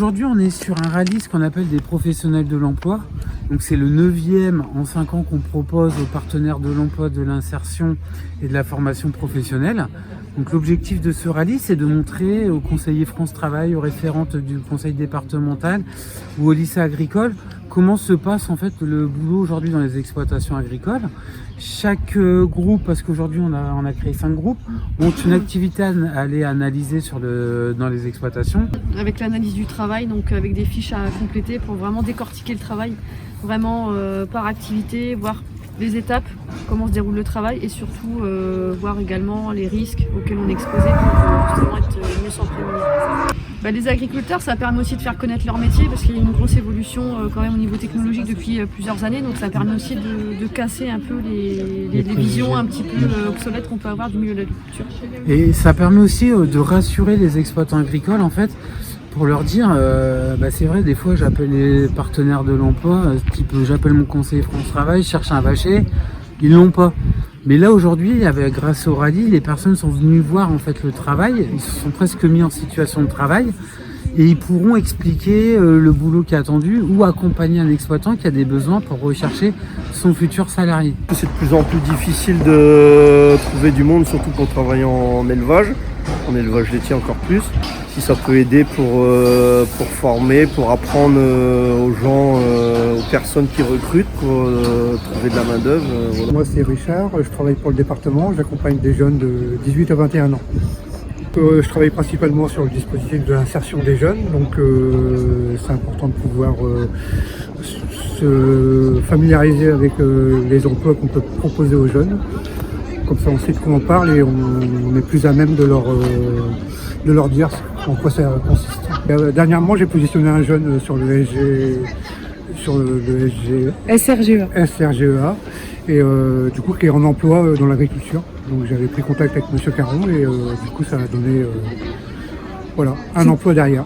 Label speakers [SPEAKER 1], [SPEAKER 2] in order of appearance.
[SPEAKER 1] aujourd'hui, on est sur un rallye, ce qu'on appelle des professionnels de l'emploi. Donc c'est le 9e en 5 ans qu'on propose aux partenaires de l'emploi, de l'insertion et de la formation professionnelle. Donc l'objectif de ce rallye, c'est de montrer aux conseillers France Travail, aux référentes du conseil départemental ou au lycée agricole comment se passe en fait le boulot aujourd'hui dans les exploitations agricoles. Chaque groupe, parce qu'aujourd'hui on a créé 5 groupes, ont une activité à aller analyser dans les exploitations.
[SPEAKER 2] Avec l'analyse du travail, donc avec des fiches à compléter pour vraiment décortiquer le travail, vraiment par activité, voir les étapes, comment se déroule le travail et surtout voir également les risques auxquels on est exposé pour justement être mieux s'en prémunir. Les agriculteurs, ça permet aussi de faire connaître leur métier parce qu'il y a une grosse évolution quand même au niveau technologique depuis plusieurs années, donc ça permet aussi de casser un peu les visions un petit peu obsolètes qu'on peut avoir du milieu de l'agriculture.
[SPEAKER 1] Et ça permet aussi de rassurer les exploitants agricoles en fait, pour leur dire, c'est vrai, des fois j'appelle les partenaires de l'emploi, j'appelle mon conseiller France Travail, je cherche un vacher, ils l'ont pas. Mais là aujourd'hui, grâce au rallye, les personnes sont venues voir en fait le travail, ils se sont presque mis en situation de travail et ils pourront expliquer le boulot qui est attendu ou accompagner un exploitant qui a des besoins pour rechercher son futur salarié.
[SPEAKER 3] C'est de plus en plus difficile de trouver du monde, surtout pour travailler en élevage laitier encore plus. Si ça peut aider pour former, pour apprendre aux gens, aux personnes qui recrutent, pour trouver de la main d'œuvre. Voilà.
[SPEAKER 4] Moi c'est Richard, je travaille pour le département, j'accompagne des jeunes de 18 à 21 ans. Je travaille principalement sur le dispositif de l'insertion des jeunes, donc c'est important de pouvoir se familiariser avec les emplois qu'on peut proposer aux jeunes. Comme ça on sait de quoi on parle et on est plus à même de leur dire en quoi ça consiste. Dernièrement j'ai positionné un jeune sur le SRGEA et du coup qui est en emploi dans l'agriculture. Donc j'avais pris contact avec Monsieur Caron et du coup ça a donné un emploi derrière.